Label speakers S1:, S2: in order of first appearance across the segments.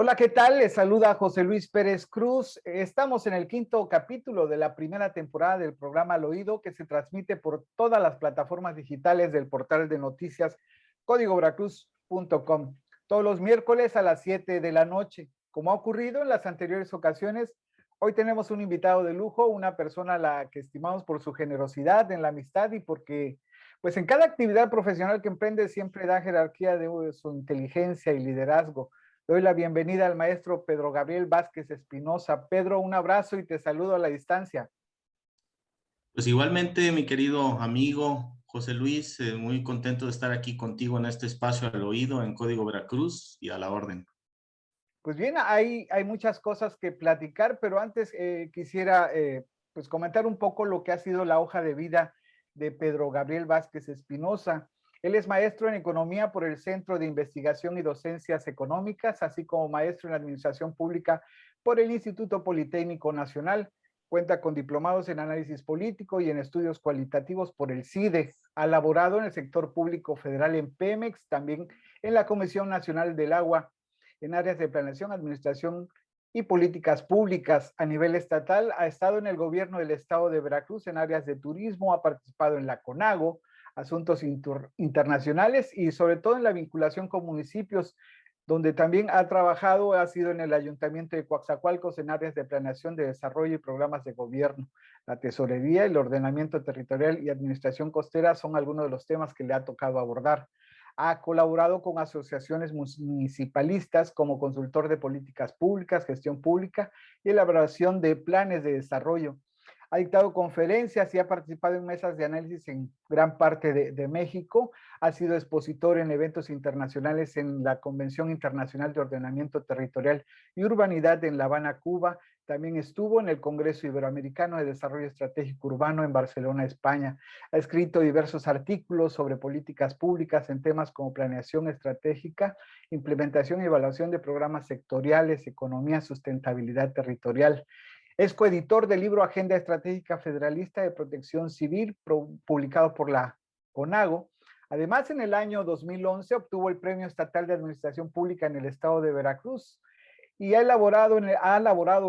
S1: Hola, ¿qué tal? Les saluda José Luis Pérez Cruz. Estamos en el quinto capítulo de la primera temporada del programa Al Oído, que se transmite por todas las plataformas digitales del portal de noticias códigoveracruz.com, todos los miércoles a las 7 de la noche. Como ha ocurrido en las anteriores ocasiones, hoy tenemos un invitado de lujo, una persona a la que estimamos por su generosidad en la amistad y porque, pues en cada actividad profesional que emprende siempre da jerarquía de su inteligencia y liderazgo. Doy la bienvenida al maestro Pedro Gabriel Vázquez Espinosa. Pedro, un abrazo y te saludo a la distancia.
S2: Pues igualmente, mi querido amigo José Luis, muy contento de estar aquí contigo en este espacio Al Oído en Código Veracruz y a la orden.
S1: Pues bien, hay muchas cosas que platicar, pero antes quisiera pues comentar un poco lo que ha sido la hoja de vida de Pedro Gabriel Vázquez Espinosa. Él es maestro en economía por el Centro de Investigación y Docencias Económicas, así como maestro en administración pública por el Instituto Politécnico Nacional. Cuenta con diplomados en análisis político y en estudios cualitativos por el CIDE. Ha laborado en el sector público federal en Pemex, también en la Comisión Nacional del Agua, en áreas de planeación, administración y políticas públicas a nivel estatal. Ha estado en el gobierno del estado de Veracruz en áreas de turismo, ha participado en la CONAGO, asuntos internacionales y sobre todo en la vinculación con municipios, donde también ha trabajado, ha sido en el ayuntamiento de Coatzacoalcos en áreas de planeación de desarrollo y programas de gobierno. La tesorería, el ordenamiento territorial y administración costera son algunos de los temas que le ha tocado abordar. Ha colaborado con asociaciones municipalistas como consultor de políticas públicas, gestión pública y elaboración de planes de desarrollo. Ha dictado conferencias y ha participado en mesas de análisis en gran parte de México. Ha sido expositor en eventos internacionales en la Convención Internacional de Ordenamiento Territorial y Urbanidad en La Habana, Cuba. También estuvo en el Congreso Iberoamericano de Desarrollo Estratégico Urbano en Barcelona, España. Ha escrito diversos artículos sobre políticas públicas en temas como planeación estratégica, implementación y evaluación de programas sectoriales, economía, sustentabilidad territorial. Es coeditor del libro Agenda Estratégica Federalista de Protección Civil, publicado por la CONAGO. Además, en el año 2011 obtuvo el Premio Estatal de Administración Pública en el estado de Veracruz y ha elaborado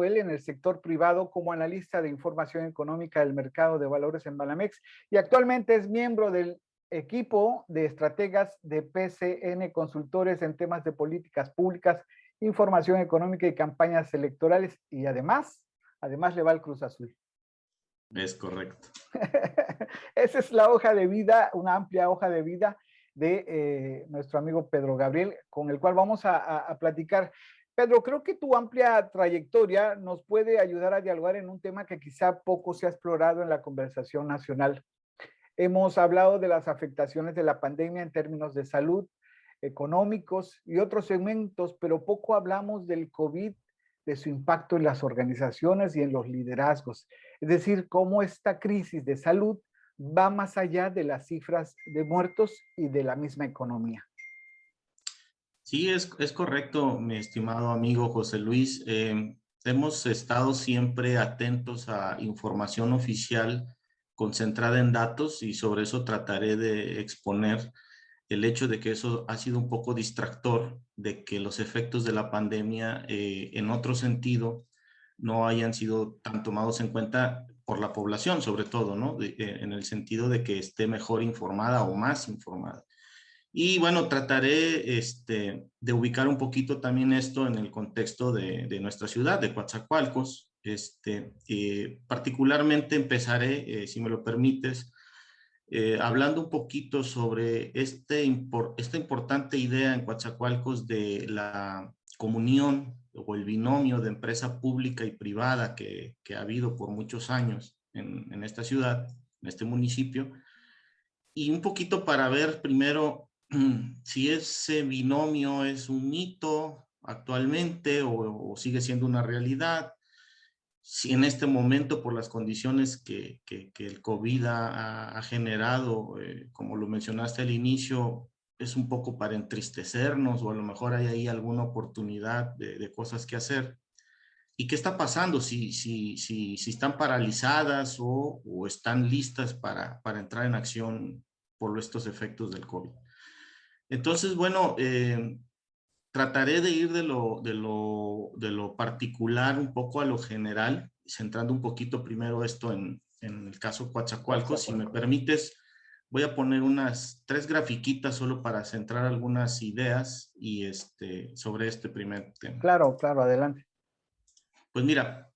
S1: él en el sector privado como analista de información económica del mercado de valores en Banamex y actualmente es miembro del equipo de estrategas de PCN Consultores en temas de políticas públicas, información económica y campañas electorales y además le va al Cruz Azul.
S2: Es correcto.
S1: Esa es la hoja de vida, una amplia hoja de vida de nuestro amigo Pedro Gabriel, con el cual vamos a platicar. Pedro, creo que tu amplia trayectoria nos puede ayudar a dialogar en un tema que quizá poco se ha explorado en la conversación nacional. Hemos hablado de las afectaciones de la pandemia en términos de salud, económicos y otros segmentos, pero poco hablamos del COVID, de su impacto en las organizaciones y en los liderazgos. Es decir, cómo esta crisis de salud va más allá de las cifras de muertos y de la misma economía.
S2: Sí, es correcto, mi estimado amigo José Luis. Hemos estado siempre atentos a información oficial concentrada en datos y sobre eso trataré de exponer el hecho de que eso ha sido un poco distractor, de que los efectos de la pandemia en otro sentido no hayan sido tan tomados en cuenta por la población, sobre todo, ¿no? En el sentido de que esté mejor informada o más informada. Y bueno, trataré de ubicar un poquito también esto en el contexto de nuestra ciudad, de Coatzacoalcos. Particularmente empezaré, si me lo permites, hablando un poquito sobre esta importante idea en Coatzacoalcos de la comunión o el binomio de empresa pública y privada que ha habido por muchos años en esta ciudad, en este municipio, y un poquito para ver primero si ese binomio es un mito actualmente o sigue siendo una realidad, si en este momento por las condiciones que el COVID ha generado, como lo mencionaste al inicio, es un poco para entristecernos o a lo mejor hay ahí alguna oportunidad de cosas que hacer. ¿Y qué está pasando? Si están paralizadas o están listas para entrar en acción por estos efectos del COVID. Entonces, bueno, trataré de ir de lo particular un poco a lo general, centrando un poquito primero esto en el caso Coatzacoalcos. Si me permites, voy a poner unas 3 grafiquitas solo para centrar algunas ideas y sobre este primer tema.
S1: Claro, claro, adelante.
S2: Pues mira,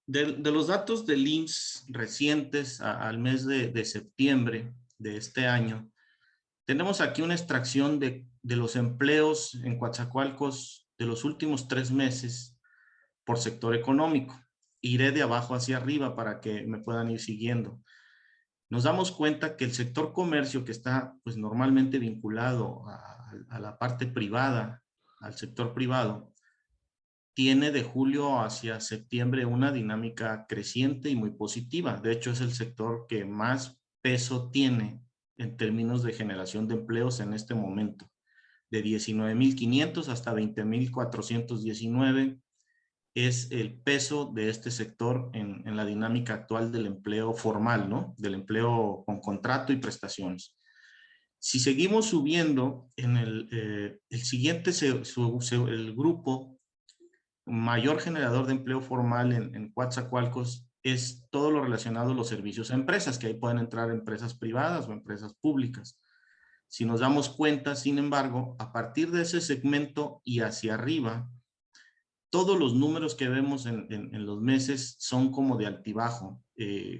S2: de los datos del IMSS recientes al mes de septiembre de este año, tenemos aquí una extracción de los empleos en Coatzacoalcos de los últimos 3 meses por sector económico. Iré de abajo hacia arriba para que me puedan ir siguiendo. Nos damos cuenta que el sector comercio, que está pues normalmente vinculado a la parte privada, al sector privado, tiene de julio hacia septiembre una dinámica creciente y muy positiva. De hecho, es el sector que más peso tiene en términos de generación de empleos en este momento. De 19.500 hasta 20.419 es el peso de este sector en la dinámica actual del empleo formal, ¿no? Del empleo con contrato y prestaciones. Si seguimos subiendo, en el siguiente, el grupo mayor generador de empleo formal en Coatzacoalcos es todo lo relacionado a los servicios a empresas, que ahí pueden entrar empresas privadas o empresas públicas. Si nos damos cuenta, sin embargo, a partir de ese segmento y hacia arriba, todos los números que vemos en los meses son como de altibajo.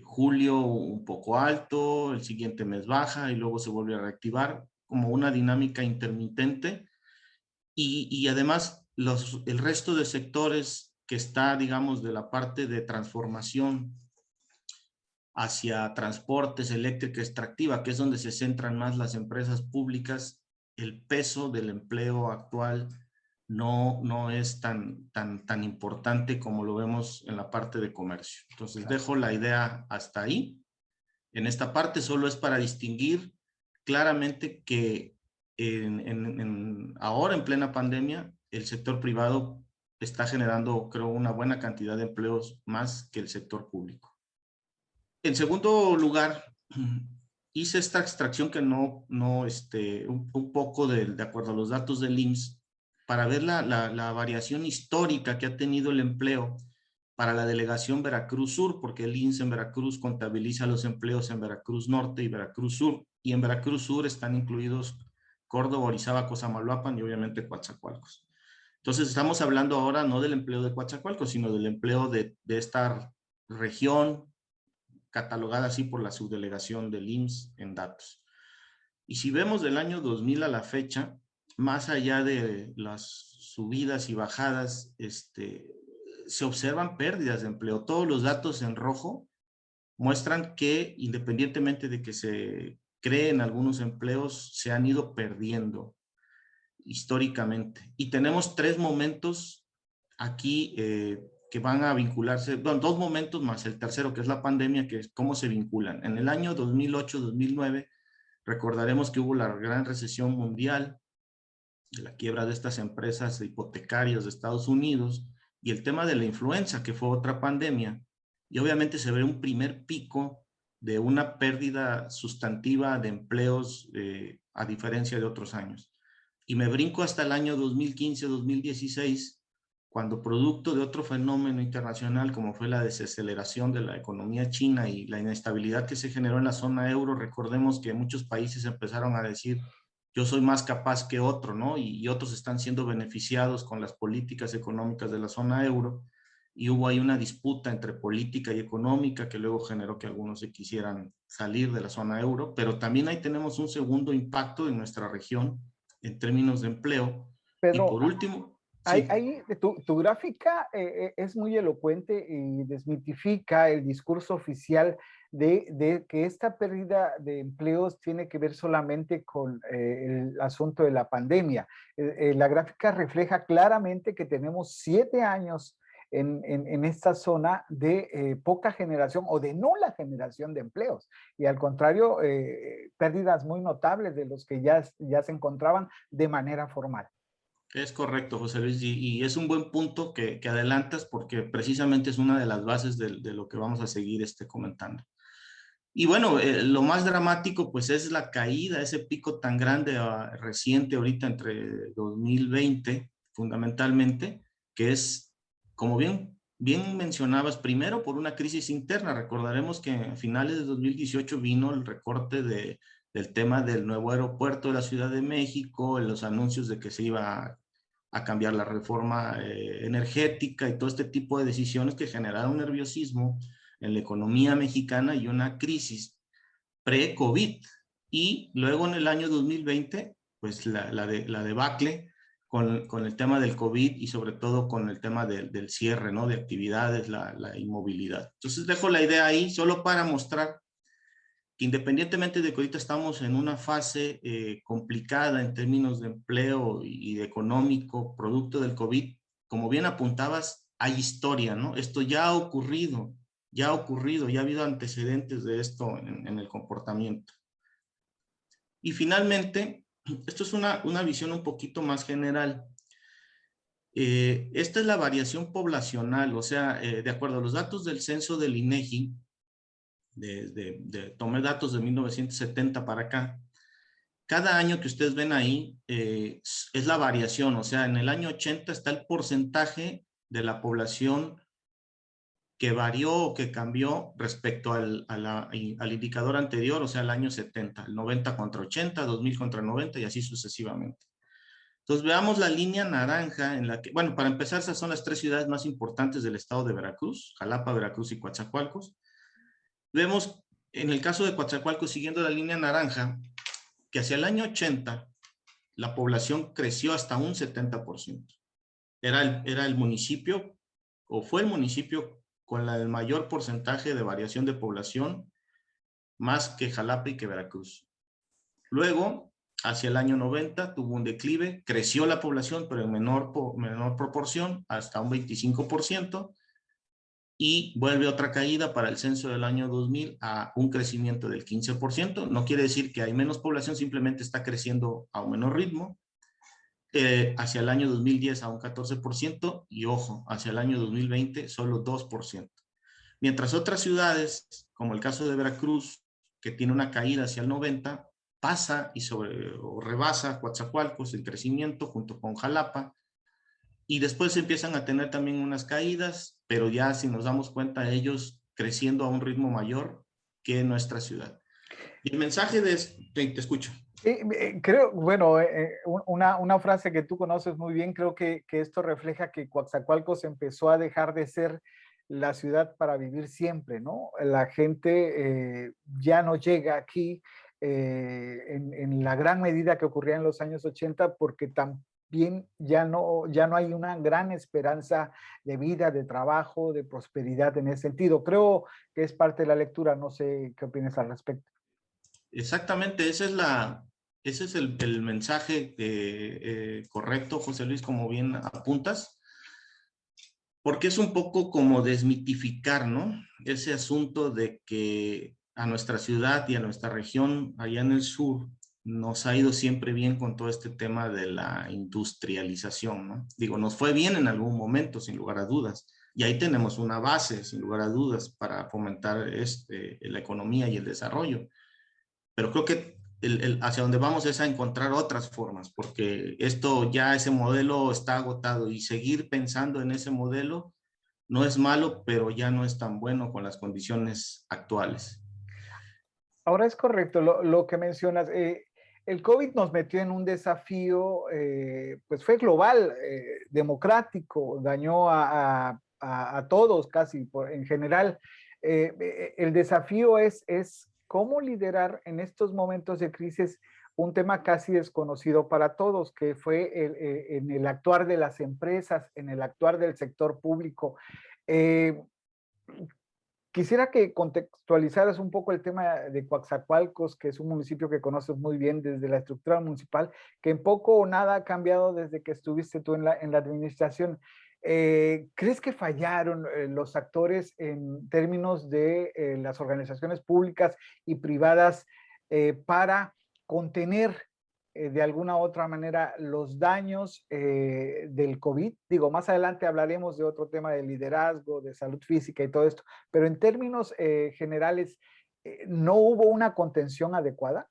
S2: Julio un poco alto, el siguiente mes baja y luego se vuelve a reactivar, como una dinámica intermitente. Y además el resto de sectores que está, digamos, de la parte de transformación hacia transportes, eléctrica, extractiva, que es donde se centran más las empresas públicas, el peso del empleo actual no es tan importante como lo vemos en la parte de comercio. Entonces dejo la idea hasta ahí. En esta parte solo es para distinguir claramente que ahora en plena pandemia el sector privado está generando, creo, una buena cantidad de empleos más que el sector público. En segundo lugar, hice esta extracción que un poco de acuerdo a los datos del IMSS para ver la variación histórica que ha tenido el empleo para la delegación Veracruz Sur, porque el IMSS en Veracruz contabiliza los empleos en Veracruz Norte y Veracruz Sur, y en Veracruz Sur están incluidos Córdoba, Orizaba, Cosamaloapan y obviamente Coatzacoalcos. Entonces estamos hablando ahora no del empleo de Coatzacoalcos, sino del empleo de esta región catalogada así por la subdelegación del IMSS en datos. Y si vemos del año 2000 a la fecha, más allá de las subidas y bajadas, se observan pérdidas de empleo. Todos los datos en rojo muestran que independientemente de que se creen algunos empleos, se han ido perdiendo históricamente. Y tenemos 3 momentos aquí que van a vincularse, bueno, 2 momentos más el tercero, que es la pandemia, que es cómo se vinculan. En el año 2008-2009, recordaremos que hubo la gran recesión mundial, de la quiebra de estas empresas hipotecarias de Estados Unidos, y el tema de la influenza, que fue otra pandemia, y obviamente se ve un primer pico de una pérdida sustantiva de empleos a diferencia de otros años. Y me brinco hasta el año 2015-2016, cuando producto de otro fenómeno internacional como fue la desaceleración de la economía china y la inestabilidad que se generó en la zona euro, recordemos que muchos países empezaron a decir yo soy más capaz que otro, ¿no? Y otros están siendo beneficiados con las políticas económicas de la zona euro, y hubo ahí una disputa entre política y económica que luego generó que algunos se quisieran salir de la zona euro, pero también ahí tenemos un segundo impacto en nuestra región en términos de empleo. Y
S1: Pedro,
S2: por último, sí.
S1: tu gráfica es muy elocuente y desmitifica el discurso oficial de que esta pérdida de empleos tiene que ver solamente con el asunto de la pandemia. La gráfica refleja claramente que tenemos 7 años en esta zona de poca generación o de nula generación de empleos. Y al contrario, pérdidas muy notables de los que ya se encontraban de manera formal.
S2: Es correcto, José Luis, y es un buen punto que adelantas porque precisamente es una de las bases de lo que vamos a seguir comentando. Y bueno, lo más dramático pues es la caída, ese pico tan grande reciente ahorita entre 2020 fundamentalmente, que es, como bien mencionabas, primero por una crisis interna. Recordaremos que a finales de 2018 vino el recorte del tema del nuevo aeropuerto de la Ciudad de México, los anuncios de que se iba a cambiar la reforma energética y todo este tipo de decisiones que generaron nerviosismo en la economía mexicana y una crisis pre-COVID. Y luego en el año 2020, pues la debacle con el tema del COVID y sobre todo con el tema del cierre, ¿no? De actividades, la inmovilidad. Entonces dejo la idea ahí solo para mostrar que independientemente de que ahorita estamos en una fase complicada en términos de empleo y de económico, producto del COVID, como bien apuntabas, hay historia, ¿no? Esto ya ha ocurrido, ya ha ocurrido, ya ha habido antecedentes de esto en el comportamiento. Y finalmente, esto es una visión un poquito más general. Esta es la variación poblacional, o sea, de acuerdo a los datos del censo del INEGI, tomé datos de 1970 para acá. Cada año que ustedes ven ahí es la variación, o sea, en el año 80 está el porcentaje de la población que varió o que cambió respecto al indicador anterior, o sea, el año 70, el 90 contra 80, 2000 contra 90 y así sucesivamente. Entonces veamos la línea naranja en la que, bueno, para empezar, esas son las tres ciudades más importantes del estado de Veracruz, Jalapa, Veracruz y Coatzacoalcos. Vemos, en el caso de Coatzacoalcos, siguiendo la línea naranja, que hacia el año 80 la población creció hasta un 70%. Era el municipio, o fue el municipio con el mayor porcentaje de variación de población, más que Jalapa y que Veracruz. Luego, hacia el año 90, tuvo un declive, creció la población, pero en menor proporción, hasta un 25%, y vuelve otra caída para el censo del año 2000 a un crecimiento del 15%. No quiere decir que hay menos población, simplemente está creciendo a un menor ritmo. Hacia el año 2010 a un 14% y ojo, hacia el año 2020 solo 2%. Mientras otras ciudades, como el caso de Veracruz, que tiene una caída hacia el 90, pasa o rebasa Coatzacoalcos en crecimiento junto con Jalapa, y después empiezan a tener también unas caídas, pero ya si nos damos cuenta, ellos creciendo a un ritmo mayor que nuestra ciudad. Y el mensaje de esto, te escucho.
S1: Creo, bueno, una frase que tú conoces muy bien, creo que esto refleja que Coatzacoalcos empezó a dejar de ser la ciudad para vivir siempre, ¿no? La gente ya no llega aquí en la gran medida que ocurría en los años 80 porque también ya no hay una gran esperanza de vida, de trabajo, de prosperidad en ese sentido. Creo que es parte de la lectura, no sé qué opinas al respecto.
S2: Exactamente, ese es el mensaje correcto, José Luis, como bien apuntas, porque es un poco como desmitificar, ¿no? Ese asunto de que a nuestra ciudad y a nuestra región allá en el sur nos ha ido siempre bien con todo este tema de la industrialización, ¿no? Digo, nos fue bien en algún momento, sin lugar a dudas, y ahí tenemos una base, sin lugar a dudas, para fomentar la economía y el desarrollo. Pero creo que hacia donde vamos es a encontrar otras formas, porque esto ya, ese modelo está agotado y seguir pensando en ese modelo no es malo, pero ya no es tan bueno con las condiciones actuales.
S1: Ahora es correcto lo que mencionas. El COVID nos metió en un desafío, pues fue global, democrático, dañó a todos casi en general. El desafío es cómo liderar en estos momentos de crisis un tema casi desconocido para todos, que fue en el actuar de las empresas, en el actuar del sector público. Eh, Quisiera que contextualizaras un poco el tema de Coatzacoalcos, que es un municipio que conoces muy bien desde la estructura municipal, que en poco o nada ha cambiado desde que estuviste tú en la administración. ¿Crees que fallaron los actores en términos de las organizaciones públicas y privadas para contener de alguna u otra manera los daños del COVID? Digo, más adelante hablaremos de otro tema de liderazgo, de salud física y todo esto, pero en términos generales, ¿no hubo una contención adecuada?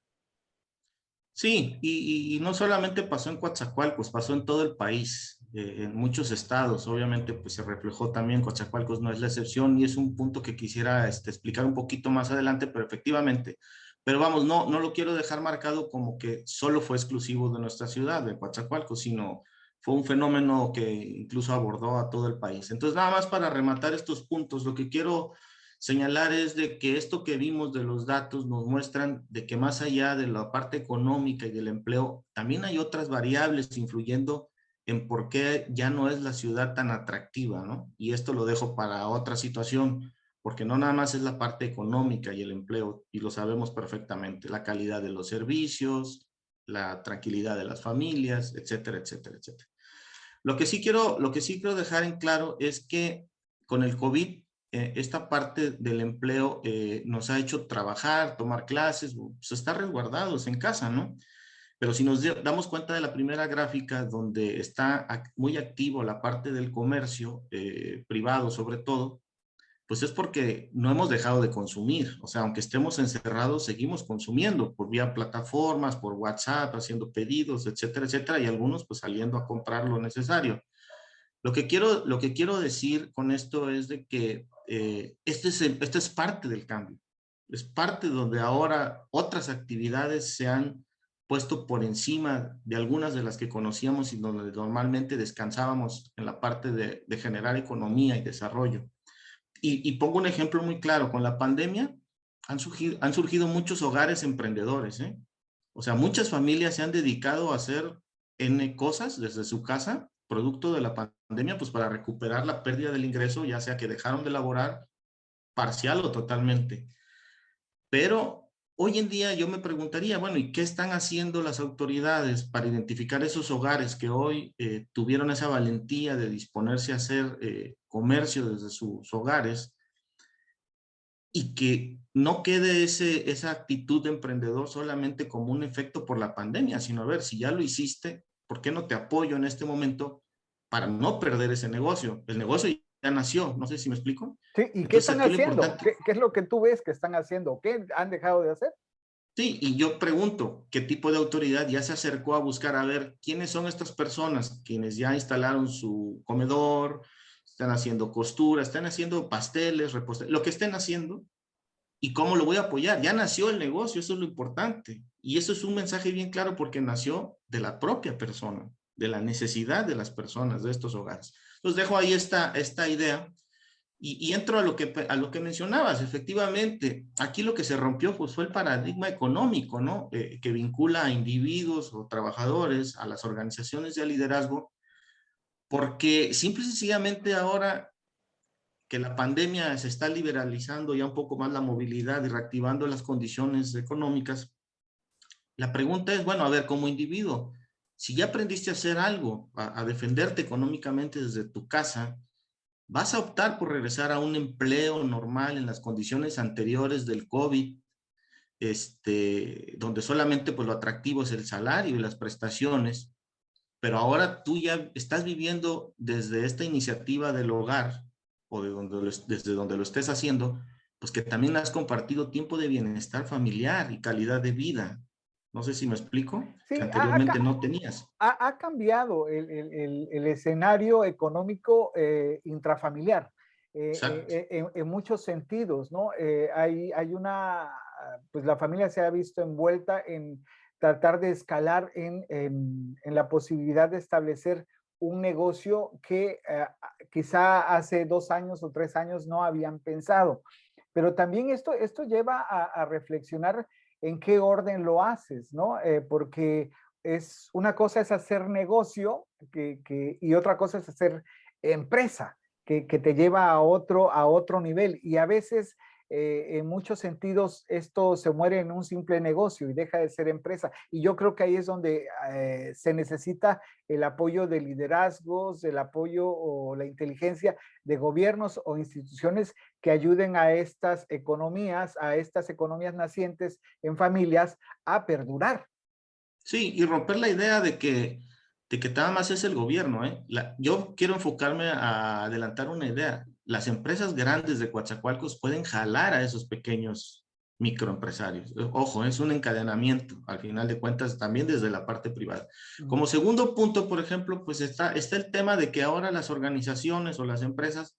S2: Sí, y no solamente pasó en Coatzacoalcos, pasó en todo el país, en muchos estados. Obviamente, pues se reflejó también, Coatzacoalcos no es la excepción y es un punto que quisiera explicar un poquito más adelante, pero efectivamente. Pero vamos, no lo quiero dejar marcado como que solo fue exclusivo de nuestra ciudad, de Coatzacoalcos, sino fue un fenómeno que incluso abordó a todo el país. Entonces, nada más para rematar estos puntos, lo que quiero señalar es de que esto que vimos de los datos nos muestran de que más allá de la parte económica y del empleo, también hay otras variables influyendo en por qué ya no es la ciudad tan atractiva, ¿no? Y esto lo dejo para otra situación, porque no nada más es la parte económica y el empleo, y lo sabemos perfectamente, la calidad de los servicios, la tranquilidad de las familias, etcétera, etcétera, etcétera. Lo que sí quiero dejar en claro es que con el COVID, esta parte del empleo nos ha hecho trabajar, tomar clases, pues estar resguardados en casa, ¿no? Pero si nos damos cuenta de la primera gráfica donde está muy activo la parte del comercio privado sobre todo, pues es porque no hemos dejado de consumir. O sea, aunque estemos encerrados, seguimos consumiendo por vía plataformas, por WhatsApp, haciendo pedidos, etcétera, etcétera, y algunos pues saliendo a comprar lo necesario. Lo que quiero decir con esto es de que este es parte del cambio. Es parte donde ahora otras actividades se han puesto por encima de algunas de las que conocíamos y donde normalmente descansábamos en la parte de generar economía y desarrollo. Y pongo un ejemplo muy claro, con la pandemia han surgido muchos hogares emprendedores, ¿eh? O sea, muchas familias se han dedicado a hacer N cosas desde su casa, producto de la pandemia, pues para recuperar la pérdida del ingreso, ya sea que dejaron de laborar parcial o totalmente. Pero hoy en día yo me preguntaría, bueno, ¿y qué están haciendo las autoridades para identificar esos hogares que hoy tuvieron esa valentía de disponerse a hacer comercio desde sus hogares y que no quede esa actitud de emprendedor solamente como un efecto por la pandemia, sino a ver, si ya lo hiciste, ¿por qué no te apoyo en este momento para no perder ese negocio? El negocio ya nació, no sé si me explico.
S1: Sí, ¿y qué
S2: Entonces
S1: están
S2: aquí lo
S1: haciendo?
S2: importante,
S1: ¿Qué es lo que tú ves que están haciendo? ¿Qué han dejado de hacer?
S2: sí, y yo pregunto, ¿qué tipo de autoridad ya se acercó a buscar a ver quiénes son estas personas quienes ya instalaron su comedor, están haciendo costura, están haciendo pasteles, repostería, lo que estén haciendo? ¿Y cómo lo voy a apoyar? Ya nació el negocio, eso es lo importante. Y eso es un mensaje bien claro porque nació de la propia persona, de la necesidad de las personas, de estos hogares. Entonces dejo ahí esta idea y entro a lo que mencionabas. Efectivamente, aquí lo que se rompió pues, fue el paradigma económico, ¿no? Que vincula a individuos o trabajadores, a las organizaciones de liderazgo, porque simple y sencillamente ahora que la pandemia se está liberalizando ya un poco más la movilidad y reactivando las condiciones económicas, la pregunta es, bueno, a ver, como individuo, si ya aprendiste a hacer algo, a defenderte económicamente desde tu casa, ¿vas a optar por regresar a un empleo normal en las condiciones anteriores del COVID, donde solamente pues, lo atractivo es el salario y las prestaciones, pero ahora tú ya estás viviendo desde esta iniciativa del hogar o desde donde lo estés haciendo, pues que también has compartido tiempo de bienestar familiar y calidad de vida? No sé si me explico, que
S1: Sí,
S2: anteriormente no tenías.
S1: ha cambiado el escenario económico intrafamiliar
S2: Exacto.
S1: en muchos sentidos, ¿no? Hay pues la familia se ha visto envuelta en tratar de escalar en la posibilidad de establecer un negocio que quizá hace 2 años o 3 años no habían pensado. Pero también esto lleva a reflexionar en qué orden lo haces, ¿no? Porque una cosa es hacer negocio y otra cosa es hacer empresa, que te lleva a otro nivel. Y a veces, en muchos sentidos, esto se muere en un simple negocio y deja de ser empresa. Y yo creo que ahí es donde se necesita el apoyo de liderazgos, el apoyo o la inteligencia de gobiernos o instituciones que ayuden a estas economías nacientes en familias a perdurar.
S2: Sí, y romper la idea de que nada más es el gobierno, ¿eh? Yo quiero enfocarme a adelantar una idea. Las empresas grandes de Coatzacoalcos pueden jalar a esos pequeños microempresarios. Ojo, es un encadenamiento, al final de cuentas, también desde la parte privada.
S1: Ujú.
S2: Como segundo punto, por ejemplo, pues está el tema de que ahora las organizaciones o las empresas,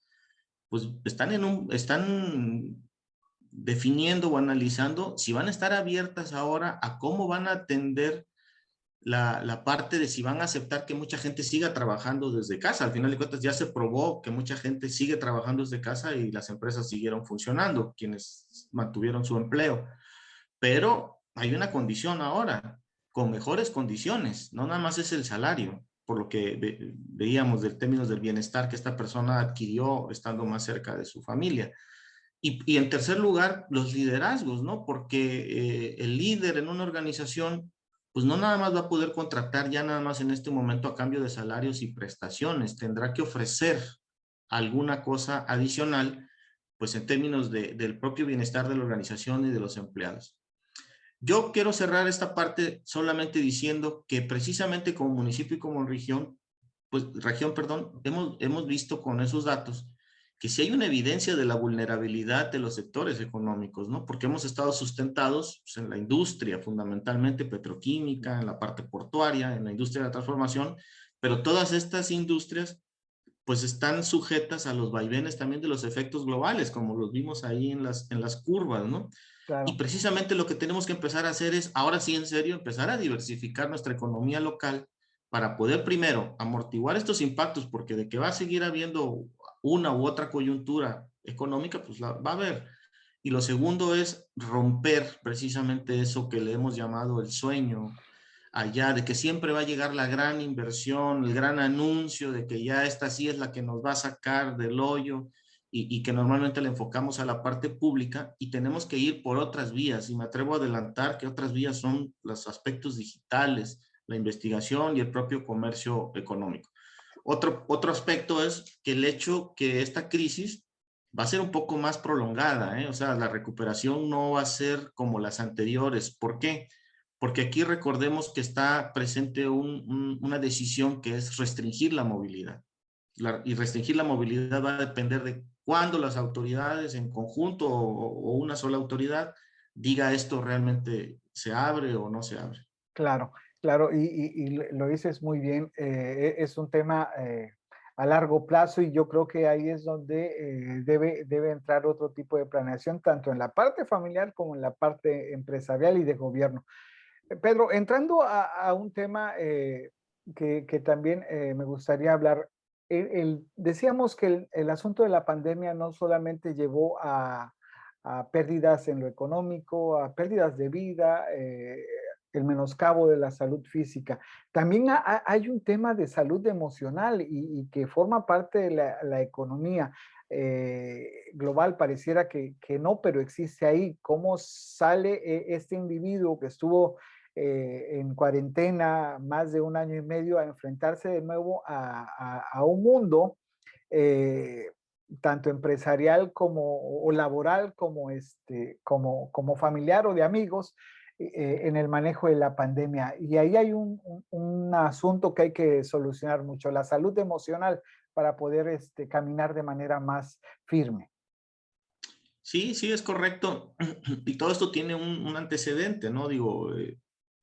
S2: pues están definiendo o analizando si van a estar abiertas ahora a cómo van a atender la parte de si van a aceptar que mucha gente siga trabajando desde casa. Al final de cuentas ya se probó que mucha gente sigue trabajando desde casa y las empresas siguieron funcionando, quienes mantuvieron su empleo. Pero hay una condición ahora, con mejores condiciones, no nada más es el salario, por lo que veíamos del términos del bienestar que esta persona adquirió estando más cerca de su familia. Y en tercer lugar, los liderazgos, ¿no? Porque el líder en una organización, pues no nada más va a poder contratar ya nada más en este momento a cambio de salarios y prestaciones, tendrá que ofrecer alguna cosa adicional, pues en términos del propio bienestar de la organización y de los empleados. Yo quiero cerrar esta parte solamente diciendo que precisamente como municipio y como región, perdón, hemos visto con esos datos que sí hay una evidencia de la vulnerabilidad de los sectores económicos, ¿no? Porque hemos estado sustentados pues, en la industria, fundamentalmente petroquímica, en la parte portuaria, en la industria de la transformación, pero todas estas industrias pues están sujetas a los vaivenes también de los efectos globales, como los vimos ahí en las curvas, ¿no? Y
S1: Claro.
S2: precisamente lo que tenemos que empezar a hacer es, ahora sí en serio, empezar a diversificar nuestra economía local para poder primero amortiguar estos impactos, porque de que va a seguir habiendo una u otra coyuntura económica, pues la va a haber. Y lo segundo es romper precisamente eso que le hemos llamado el sueño allá, de que siempre va a llegar la gran inversión, el gran anuncio de que ya esta sí es la que nos va a sacar del hoyo y que normalmente le enfocamos a la parte pública y tenemos que ir por otras vías. Y me atrevo a adelantar que otras vías son los aspectos digitales, la investigación y el propio comercio económico. Otro aspecto es que el hecho que esta crisis va a ser un poco más prolongada, ¿eh? O sea, la recuperación no va a ser como las anteriores. ¿Por qué? Porque aquí recordemos que está presente una decisión que es restringir la movilidad. Y restringir la movilidad va a depender de cuándo las autoridades en conjunto o una sola autoridad diga esto realmente se abre o no se abre.
S1: Claro, claro, y lo dices muy bien, es un tema a largo plazo y yo creo que ahí es donde debe entrar otro tipo de planeación, tanto en la parte familiar como en la parte empresarial y de gobierno. Pedro, entrando a un tema que también me gustaría hablar, decíamos que el asunto de la pandemia no solamente llevó a pérdidas en lo económico, a pérdidas de vida, el menoscabo de la salud física. También hay un tema de salud emocional y que forma parte de la economía global. Pareciera que no, pero existe ahí. ¿Cómo sale este individuo que estuvo en cuarentena más de un año y medio a enfrentarse de nuevo a un mundo eh, tanto empresarial como o laboral como, como familiar o de amigos en el manejo de la pandemia? Y ahí hay un asunto que hay que solucionar mucho, la salud emocional para poder caminar de manera más firme.
S2: Sí, sí, es correcto. Y todo esto tiene un antecedente, ¿no? Digo,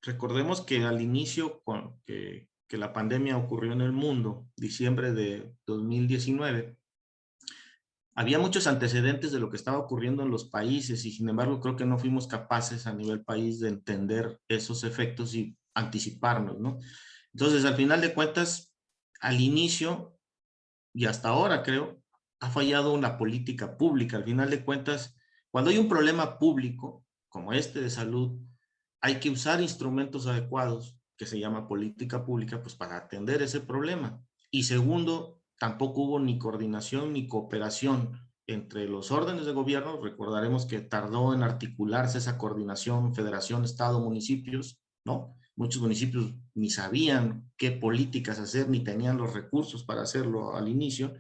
S2: recordemos que al inicio, que la pandemia ocurrió en el mundo, diciembre de 2019, había muchos antecedentes de lo que estaba ocurriendo en los países y sin embargo creo que no fuimos capaces a nivel país de entender esos efectos y anticiparnos, ¿no? Entonces, al final de cuentas, al inicio y hasta ahora creo, ha fallado una política pública. Al final de cuentas, cuando hay un problema público como este de salud, hay que usar instrumentos adecuados, que se llama política pública, pues para atender ese problema. Y segundo, tampoco hubo ni coordinación ni cooperación entre los órdenes de gobierno. Recordaremos que tardó en articularse esa coordinación federación, estado, municipios, ¿no? Muchos municipios ni sabían qué políticas hacer, ni tenían los recursos para hacerlo al inicio.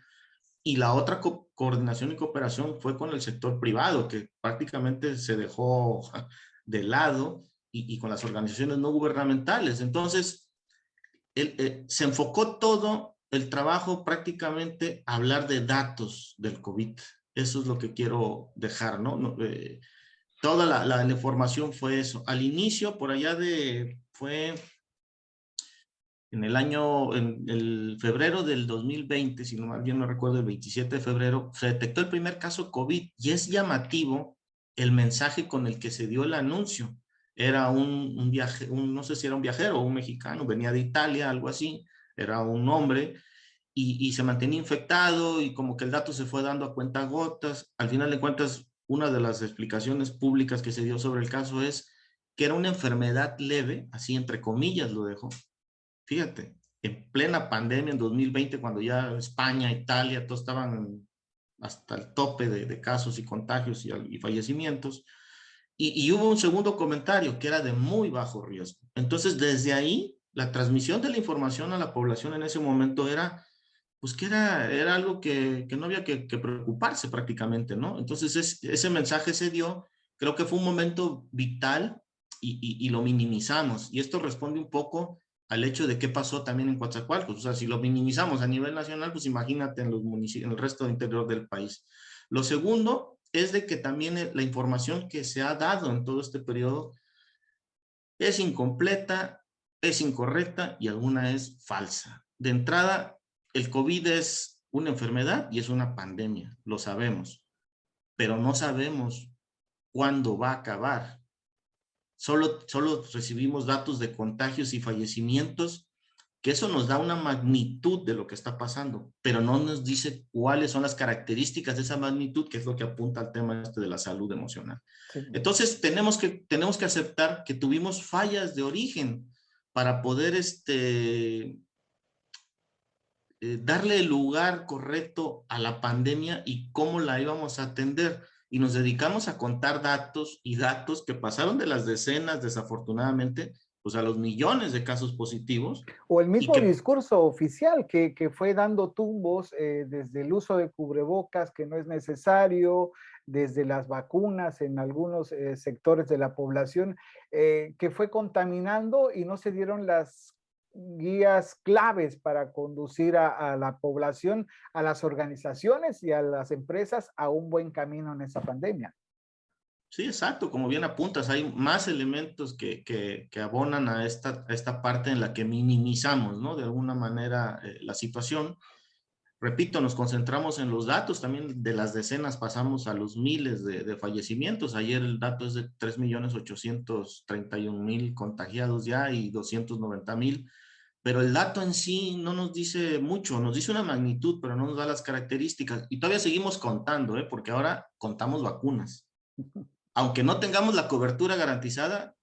S2: Y la otra coordinación y cooperación fue con el sector privado, que prácticamente se dejó de lado y con las organizaciones no gubernamentales. Entonces, se enfocó todo el trabajo prácticamente a hablar de datos del COVID. Eso es lo que quiero dejar, ¿no? toda la información fue eso. Al inicio, por allá fue en en el febrero del 2020, si no mal bien no recuerdo, el 27 de febrero, se detectó el primer caso COVID y es llamativo el mensaje con el que se dio el anuncio. Era un viaje, no sé si era un viajero o un mexicano, venía de Italia, algo así, era un hombre y se mantenía infectado y como que el dato se fue dando a cuentagotas. Al final de cuentas, una de las explicaciones públicas que se dio sobre el caso es que era una enfermedad leve, así entre comillas lo dejo. Fíjate, en plena pandemia en 2020, cuando ya España, Italia, todos estaban hasta el tope de casos y contagios y fallecimientos. Y hubo un segundo comentario que era de muy bajo riesgo. Entonces, desde ahí, la transmisión de la información a la población en ese momento era, pues que era algo que no había que preocuparse prácticamente, ¿no? Entonces, ese mensaje se dio, creo que fue un momento vital y lo minimizamos. Y esto responde un poco al hecho de qué pasó también en Coatzacoalcos. O sea, si lo minimizamos a nivel nacional, pues imagínate en los municipios, en el resto del interior del país. Lo segundo es de que también la información que se ha dado en todo este periodo es incompleta, es incorrecta y alguna es falsa. De entrada, el COVID es una enfermedad y es una pandemia, lo sabemos, pero no sabemos cuándo va a acabar. Solo recibimos datos de contagios y fallecimientos, que eso nos da una magnitud de lo que está pasando, pero no nos dice cuáles son las características de esa magnitud, que es lo que apunta al tema este de la salud emocional.
S1: Sí.
S2: Entonces, tenemos que aceptar que tuvimos fallas de origen para poder darle el lugar correcto a la pandemia y cómo la íbamos a atender. Y nos dedicamos a contar datos y datos que pasaron de las decenas, desafortunadamente, pues a los millones de casos positivos
S1: O el
S2: y
S1: mismo
S2: que
S1: discurso oficial que fue dando tumbos desde el uso de cubrebocas que no es necesario, desde las vacunas en algunos sectores de la población, que fue contaminando y no se dieron las guías claves para conducir a la población, a las organizaciones y a las empresas a un buen camino en esa pandemia.
S2: sí, exacto, como bien apuntas, hay más elementos que abonan a esta parte en la que minimizamos, ¿no? De alguna manera la situación. Repito, nos concentramos en los datos, también de las decenas pasamos a los miles de fallecimientos. Ayer el dato es de 3.831.000 contagiados ya y 290.000, pero el dato en sí no nos dice mucho, nos dice una magnitud, pero no nos da las características. Y todavía seguimos contando, ¿eh? Porque ahora contamos vacunas. Aunque no tengamos la cobertura garantizada,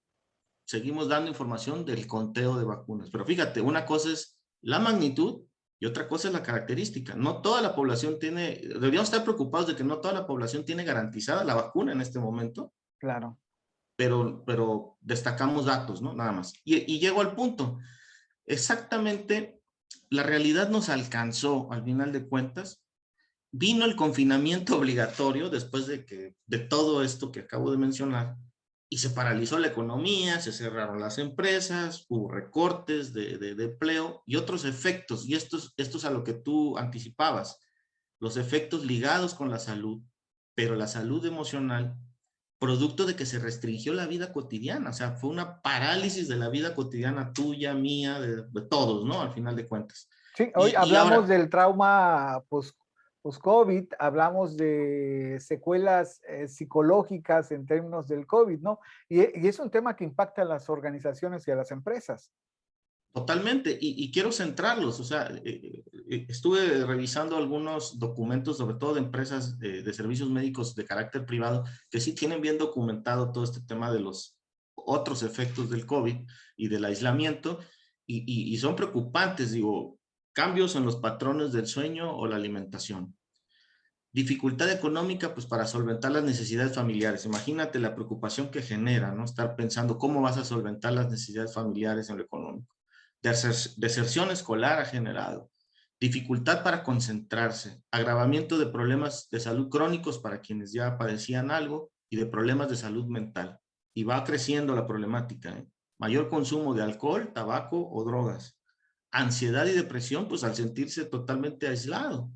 S2: seguimos dando información del conteo de vacunas. Pero fíjate, una cosa es la magnitud y otra cosa es la característica. No toda la población tiene, deberíamos estar preocupados de que no toda la población tiene garantizada la vacuna en este momento,
S1: Claro.
S2: pero destacamos datos, ¿no? Nada más. Y llego al punto. Exactamente, la realidad nos alcanzó al final de cuentas. Vino el confinamiento obligatorio después de todo esto que acabo de mencionar y se paralizó la economía, se cerraron las empresas, hubo recortes de empleo y otros efectos. Y esto es a lo que tú anticipabas, los efectos ligados con la salud, pero la salud emocional, producto de que se restringió la vida cotidiana. O sea, fue una parálisis de la vida cotidiana tuya, mía, de todos, ¿no? Al final de cuentas.
S1: Sí, hoy
S2: Y
S1: hablamos
S2: ahora,
S1: del trauma post-COVID, hablamos de secuelas psicológicas en términos del COVID, ¿no? Y es un tema que impacta a las organizaciones y a las empresas.
S2: totalmente, y quiero centrarlos, o sea, estuve revisando algunos documentos, sobre todo de empresas de servicios médicos de carácter privado, que sí tienen bien documentado todo este tema de los otros efectos del COVID y del aislamiento, y son preocupantes, digo, cambios en los patrones del sueño o la alimentación. Dificultad económica, pues para solventar las necesidades familiares. Imagínate la preocupación que genera, ¿no? Estar pensando cómo vas a solventar las necesidades familiares en lo económico. Deserción escolar ha generado. Dificultad para concentrarse. Agravamiento de problemas de salud crónicos para quienes ya padecían algo y de problemas de salud mental. Y va creciendo la problemática, ¿eh? Mayor consumo de alcohol, tabaco o drogas. Ansiedad y depresión, pues al sentirse totalmente aislado.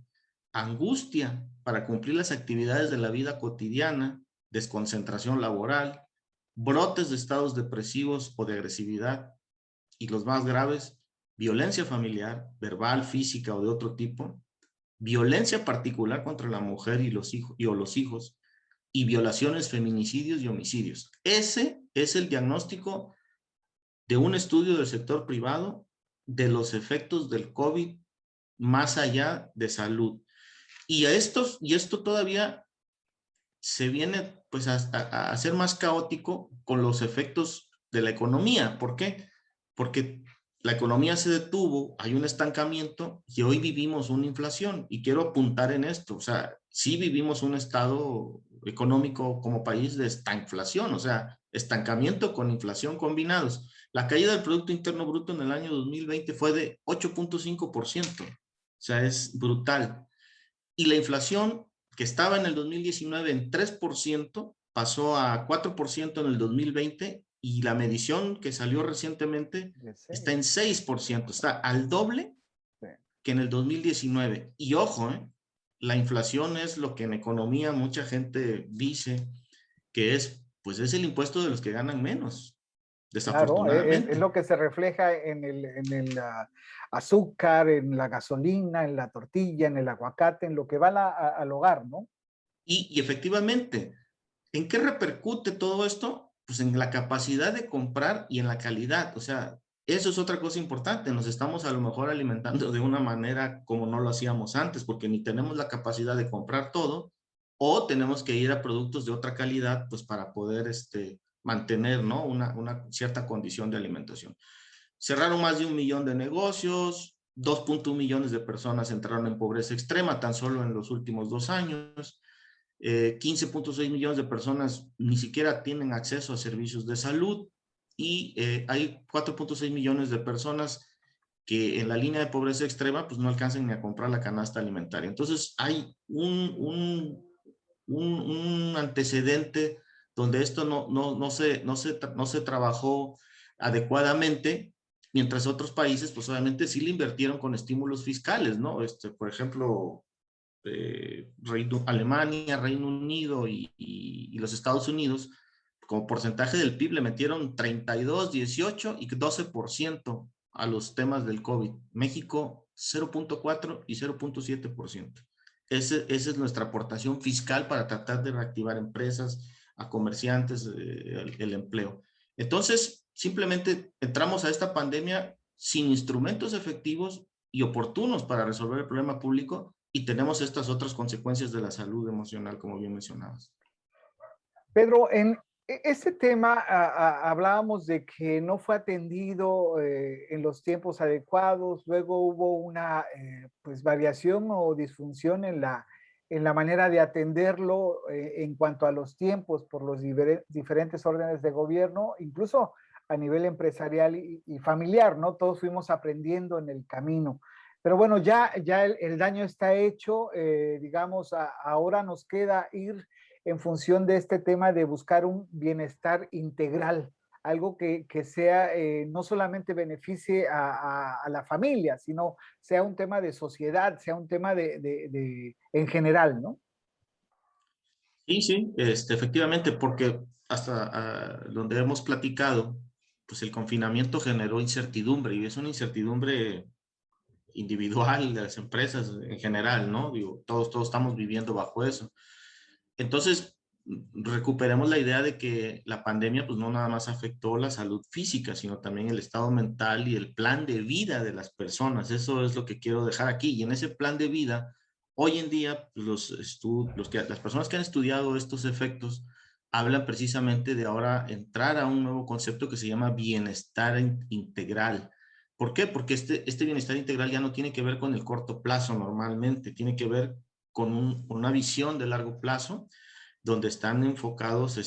S2: Angustia para cumplir las actividades de la vida cotidiana desconcentración laboral, brotes de estados depresivos o de agresividad, y los más graves, violencia familiar, verbal, física o de otro tipo, violencia particular contra la mujer y los hijos, y violaciones, feminicidios y homicidios. Ese es el diagnóstico de un estudio del sector privado de los efectos del COVID más allá de salud. Y esto todavía se viene pues a ser más caótico con los efectos de la economía. ¿Por qué? Porque la economía se detuvo, hay un estancamiento y hoy vivimos una inflación. Y quiero apuntar en esto, o sea, sí vivimos un estado económico como país de estanflación, o sea, estancamiento con inflación combinados. La caída del Producto Interno Bruto en el año 2020 fue de 8.5%, o sea, es brutal. Y la inflación, que estaba en el 2019 en 3%, pasó a 4% en el 2020, y la medición que salió recientemente está en 6%, está al doble que en el 2019. Y ojo, la inflación es lo que en economía mucha gente dice que es, pues es el impuesto de los que ganan menos,
S1: Claro, es
S2: desafortunadamente.
S1: lo que se refleja en el azúcar, en la gasolina, en la tortilla, en el aguacate, en lo que va al hogar, ¿no?
S2: Y efectivamente, ¿en qué repercute todo esto? Pues en la capacidad de comprar y en la calidad. O sea, eso es otra cosa importante. Nos estamos a lo mejor alimentando de una manera como no lo hacíamos antes, porque ni tenemos la capacidad de comprar todo, o tenemos que ir a productos de otra calidad, pues para poder mantener, ¿no? Una cierta condición de alimentación. Cerraron más de 1 millón de negocios, 2.1 millones de personas entraron en pobreza extrema tan solo en los últimos 2 años. 15.6 millones de personas ni siquiera tienen acceso a servicios de salud, y hay 4.6 millones de personas que en la línea de pobreza extrema pues no alcanzan ni a comprar la canasta alimentaria. Entonces hay un antecedente donde esto no se trabajó adecuadamente, mientras otros países pues obviamente sí le invirtieron con estímulos fiscales, ¿no? Por ejemplo, Alemania, Reino Unido y los Estados Unidos, como porcentaje del PIB le metieron 32, 18 y 12% a los temas del COVID. México 0.4 y 0.7%. Esa es nuestra aportación fiscal para tratar de reactivar empresas, a comerciantes, el empleo. Entonces, simplemente entramos a esta pandemia sin instrumentos efectivos y oportunos para resolver el problema público, y tenemos estas otras consecuencias de la salud emocional, como bien mencionabas.
S1: Pedro, en este tema hablábamos de que no fue atendido en los tiempos adecuados, luego hubo una pues variación o disfunción en la manera de atenderlo en cuanto a los tiempos por los diferentes órdenes de gobierno, incluso a nivel empresarial y familiar, ¿no? Todos fuimos aprendiendo en el camino. Pero bueno, ya el daño está hecho, digamos, ahora nos queda ir en función de este tema de buscar un bienestar integral, algo que sea, no solamente beneficie a la familia, sino sea un tema de sociedad, sea un tema en general, ¿no?
S2: Sí, sí, efectivamente, porque hasta donde hemos platicado, pues el confinamiento generó incertidumbre, y es una incertidumbre individual de las empresas en general, ¿no? Digo, todos estamos viviendo bajo eso. Entonces, recuperemos la idea de que la pandemia pues no nada más afectó la salud física, sino también el estado mental y el plan de vida de las personas. Eso es lo que quiero dejar aquí. Y en ese plan de vida, hoy en día, pues, las personas que han estudiado estos efectos hablan precisamente de ahora entrar a un nuevo concepto que se llama bienestar integral. ¿Por qué? Porque este bienestar integral ya no tiene que ver con el corto plazo normalmente, tiene que ver con una visión de largo plazo, donde están enfocados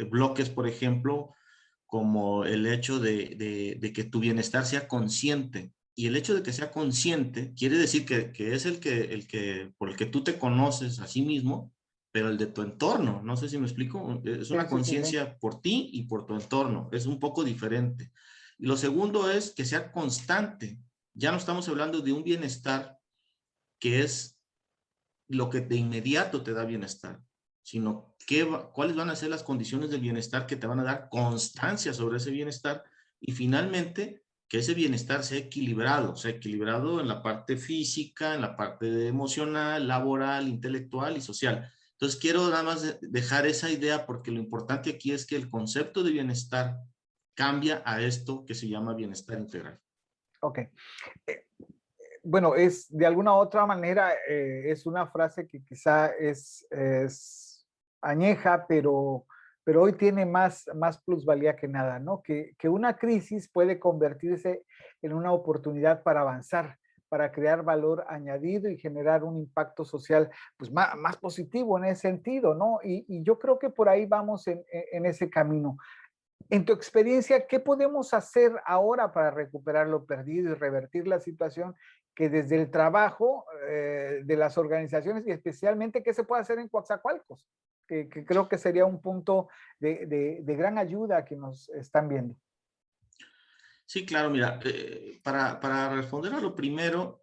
S2: bloques, por ejemplo, como el hecho de que tu bienestar sea consciente. Y el hecho de que sea consciente quiere decir que es por el que tú te conoces a sí mismo, pero el de tu entorno. No sé si me explico. Es
S1: Sí,
S2: una
S1: sí, sí, sí.
S2: conciencia por ti y por tu entorno. Es un poco diferente. Y lo segundo es que sea constante. Ya no estamos hablando de un bienestar que es lo que de inmediato te da bienestar, sino cuáles van a ser las condiciones del bienestar que te van a dar constancia sobre ese bienestar y finalmente que ese bienestar sea equilibrado en la parte física, en la parte emocional, laboral, intelectual y social. Entonces quiero nada más dejar esa idea porque lo importante aquí es que el concepto de bienestar cambia a esto que se llama bienestar integral.
S1: Ok. Bueno, es de alguna u otra manera, es una frase que quizá es añeja, pero hoy tiene más plusvalía que nada, ¿no? Que una crisis puede convertirse en una oportunidad para avanzar, para crear valor añadido y generar un impacto social pues, más positivo en ese sentido, ¿no? Y yo creo que por ahí vamos en ese camino. En tu experiencia, ¿qué podemos hacer ahora para recuperar lo perdido y revertir la situación que desde el trabajo de las organizaciones y especialmente qué se puede hacer en Coatzacoalcos? Que creo que sería un punto de gran ayuda a quienes nos están viendo.
S2: Sí, claro, mira, para responder a lo primero,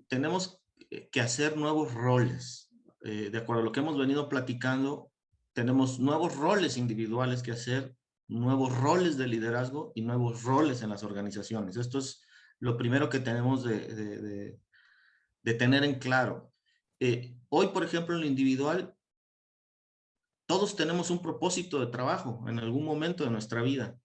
S2: tenemos que hacer nuevos roles. De acuerdo a lo que hemos venido platicando, tenemos nuevos roles individuales que hacer, nuevos roles de liderazgo y nuevos roles en las organizaciones. Esto es lo primero que tenemos de tener en claro. Hoy, por ejemplo, en lo individual, todos tenemos un propósito de trabajo en algún momento de nuestra vida.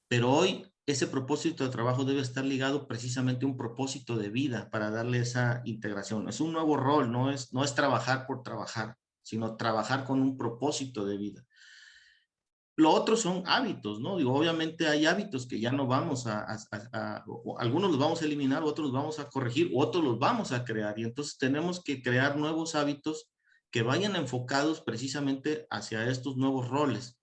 S2: Pero hoy ese propósito de trabajo debe estar ligado precisamente a un propósito de vida para darle esa integración. Es un nuevo rol, no es trabajar por trabajar, sino trabajar con un propósito de vida. Lo otro son hábitos, ¿no? Digo, obviamente hay hábitos que ya no vamos algunos los vamos a eliminar, otros los vamos a corregir, otros los vamos a crear. Y entonces tenemos que crear nuevos hábitos que vayan enfocados precisamente hacia estos nuevos roles.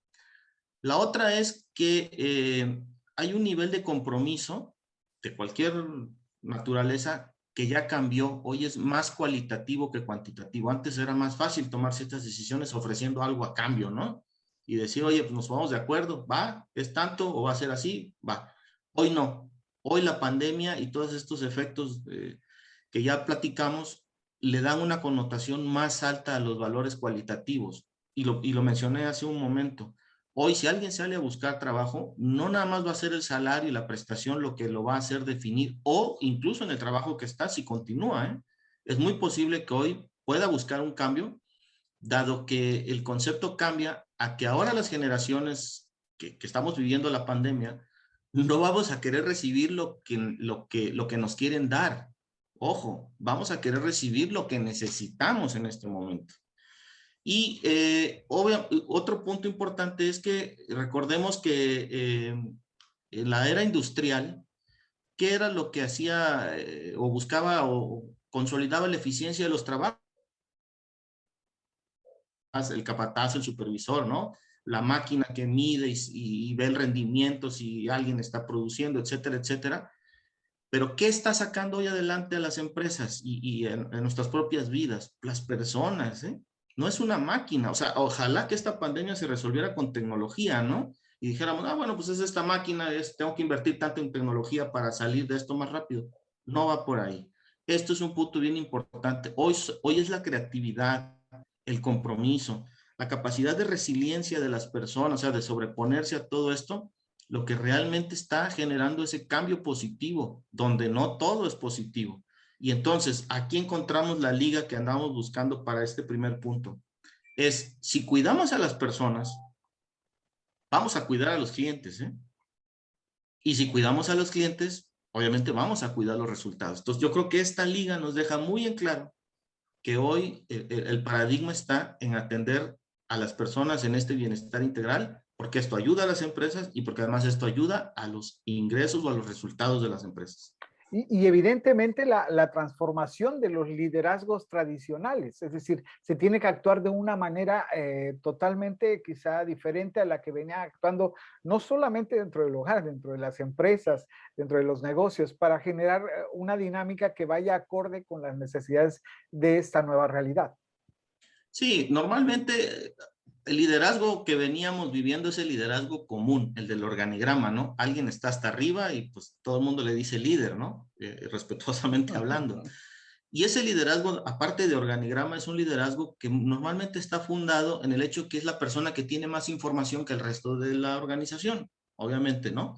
S2: La otra es que hay un nivel de compromiso de cualquier naturaleza que ya cambió. Hoy es más cualitativo que cuantitativo. Antes era más fácil tomar ciertas decisiones ofreciendo algo a cambio, ¿no? Y decir, oye, pues nos vamos de acuerdo, va, es tanto o va a ser así, va. Hoy no. Hoy la pandemia y todos estos efectos que ya platicamos le dan una connotación más alta a los valores cualitativos. Y lo mencioné hace un momento. Hoy, si alguien sale a buscar trabajo, no nada más va a ser el salario y la prestación lo que lo va a hacer definir, o incluso en el trabajo que está, si continúa, ¿eh? Es muy posible que hoy pueda buscar un cambio, dado que el concepto cambia a que ahora las generaciones que estamos viviendo la pandemia, no vamos a querer recibir lo que nos quieren dar. Ojo, vamos a querer recibir lo que necesitamos en este momento. Y otro punto importante es que recordemos que en la era industrial, ¿qué era lo que hacía o buscaba o consolidaba la eficiencia de los trabajos? El capataz, el supervisor, ¿no? La máquina que mide y ve el rendimiento, si alguien está produciendo, etcétera, etcétera. Pero ¿qué está sacando hoy adelante a las empresas y en nuestras propias vidas? Las personas, ¿eh? No es una máquina. O sea, ojalá que esta pandemia se resolviera con tecnología, ¿no? Y dijéramos, bueno, pues es esta máquina, tengo que invertir tanto en tecnología para salir de esto más rápido. No va por ahí. Esto es un punto bien importante. Hoy es la creatividad, el compromiso, la capacidad de resiliencia de las personas, o sea, de sobreponerse a todo esto, lo que realmente está generando ese cambio positivo, donde no todo es positivo. Y entonces, aquí encontramos la liga que andamos buscando para este primer punto. Es, si cuidamos a las personas, vamos a cuidar a los clientes, ¿eh? Y si cuidamos a los clientes, obviamente vamos a cuidar los resultados. Entonces, yo creo que esta liga nos deja muy en claro que hoy el paradigma está en atender a las personas en este bienestar integral, porque esto ayuda a las empresas y porque además esto ayuda a los ingresos o a los resultados de las empresas.
S1: Y evidentemente la transformación de los liderazgos tradicionales, es decir, se tiene que actuar de una manera totalmente quizá diferente a la que venía actuando, no solamente dentro del hogar, dentro de las empresas, dentro de los negocios, para generar una dinámica que vaya acorde con las necesidades de esta nueva realidad.
S2: Sí, normalmente el liderazgo que veníamos viviendo es el liderazgo común, el del organigrama, ¿no? Alguien está hasta arriba y pues todo el mundo le dice líder, ¿no? Respetuosamente hablando. Y ese liderazgo, aparte de organigrama, es un liderazgo que normalmente está fundado en el hecho que es la persona que tiene más información que el resto de la organización, obviamente, ¿no?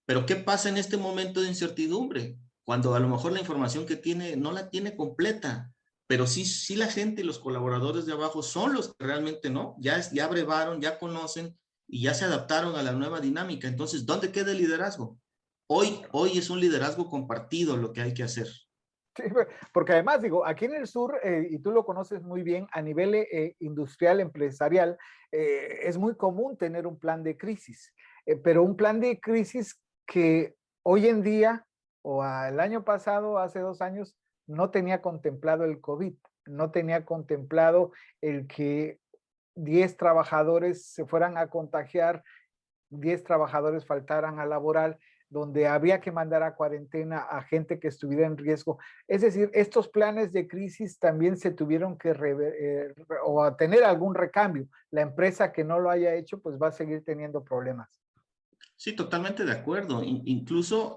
S2: Pero ¿qué pasa en este momento de incertidumbre? Cuando a lo mejor la información que tiene no la tiene completa, pero sí la gente y los colaboradores de abajo son los que realmente, ¿no? Ya brevaron, ya conocen y ya se adaptaron a la nueva dinámica. Entonces, ¿dónde queda el liderazgo? Hoy es un liderazgo compartido lo que hay que hacer.
S1: Sí, porque además, digo, aquí en el sur, y tú lo conoces muy bien, a nivel industrial, empresarial, es muy común tener un plan de crisis, pero un plan de crisis que hoy en día, o el año pasado, hace 2 años, no tenía contemplado el COVID, no tenía contemplado el que 10 trabajadores se fueran a contagiar, 10 trabajadores faltaran a laboral, donde había que mandar a cuarentena a gente que estuviera en riesgo. Es decir, estos planes de crisis también se tuvieron que o a tener algún recambio. La empresa que no lo haya hecho, pues va a seguir teniendo problemas.
S2: Sí, totalmente de acuerdo. Incluso,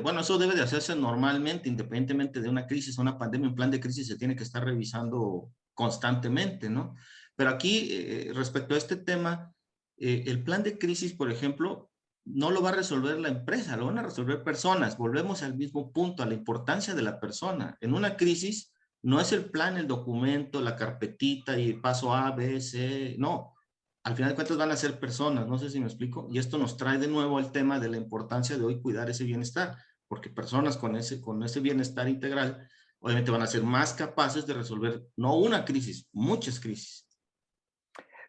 S2: bueno, eso debe de hacerse normalmente, independientemente de una crisis o una pandemia. Un plan de crisis se tiene que estar revisando constantemente, ¿no? Pero aquí, respecto a este tema, el plan de crisis, por ejemplo, no lo va a resolver la empresa, lo van a resolver personas. Volvemos al mismo punto, a la importancia de la persona. En una crisis no es el plan, el documento, la carpetita y paso A, B, C, no. Al final de cuentas van a ser personas, no sé si me explico, y esto nos trae de nuevo al tema de la importancia de hoy cuidar ese bienestar, porque personas con ese bienestar integral obviamente van a ser más capaces de resolver no una crisis, muchas crisis.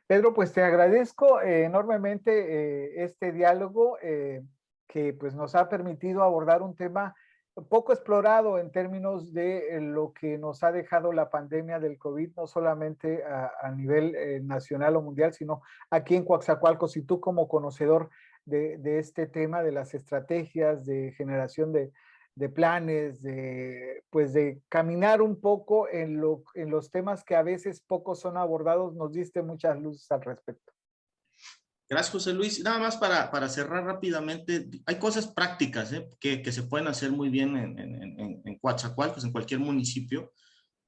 S1: Pedro, pues te agradezco enormemente este diálogo que pues nos ha permitido abordar un tema poco explorado en términos de lo que nos ha dejado la pandemia del COVID, no solamente a nivel nacional o mundial, sino aquí en Coatzacoalcos. Y tú como conocedor de este tema, de las estrategias de generación de planes, pues de caminar un poco en los temas que a veces pocos son abordados, nos diste muchas luces al respecto.
S2: Gracias, José Luis. Nada más para cerrar rápidamente, hay cosas prácticas que se pueden hacer muy bien en Coatzacoalcos, en cualquier municipio.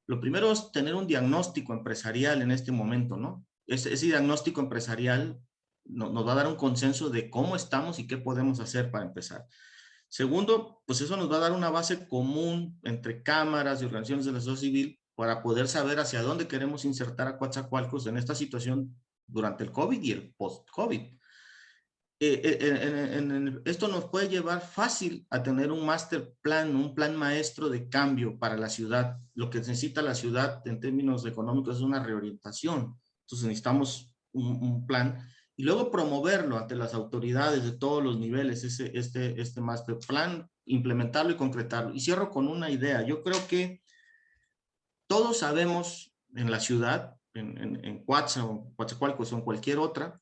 S2: Lo primero es tener un diagnóstico empresarial en este momento, ¿no? Ese diagnóstico empresarial nos va a dar un consenso de cómo estamos y qué podemos hacer para empezar. Segundo, pues eso nos va a dar una base común entre cámaras y organizaciones de la sociedad civil para poder saber hacia dónde queremos insertar a Coatzacoalcos en esta situación durante el COVID y el post-COVID. Esto nos puede llevar fácil a tener un master plan, un plan maestro de cambio para la ciudad. Lo que necesita la ciudad en términos económicos es una reorientación. Entonces necesitamos un plan y luego promoverlo ante las autoridades de todos los niveles, este master plan, implementarlo y concretarlo. Y cierro con una idea. Yo creo que todos sabemos en la ciudad, en Coatzacoalcos o en cualquier otra,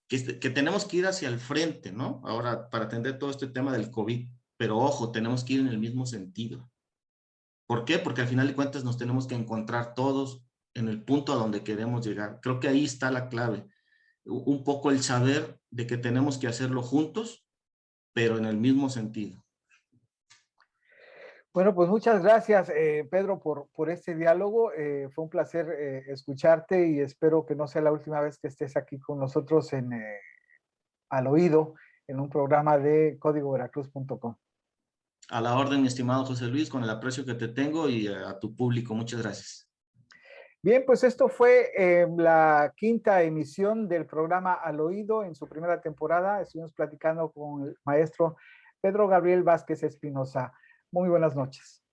S2: que tenemos que ir hacia el frente, ¿no? Ahora, para atender todo este tema del COVID, pero ojo, tenemos que ir en el mismo sentido. ¿Por qué? Porque al final de cuentas nos tenemos que encontrar todos en el punto a donde queremos llegar. Creo que ahí está la clave. Un poco el saber de que tenemos que hacerlo juntos, pero en el mismo sentido.
S1: Bueno, pues muchas gracias, Pedro, por este diálogo. Fue un placer escucharte y espero que no sea la última vez que estés aquí con nosotros al oído en un programa de códigoveracruz.com.
S2: A la orden, mi estimado José Luis, con el aprecio que te tengo y a tu público. Muchas gracias.
S1: Bien, pues esto fue la quinta emisión del programa Al Oído en su primera temporada. Estuvimos platicando con el maestro Pedro Gabriel Vázquez Espinosa. Muy buenas noches.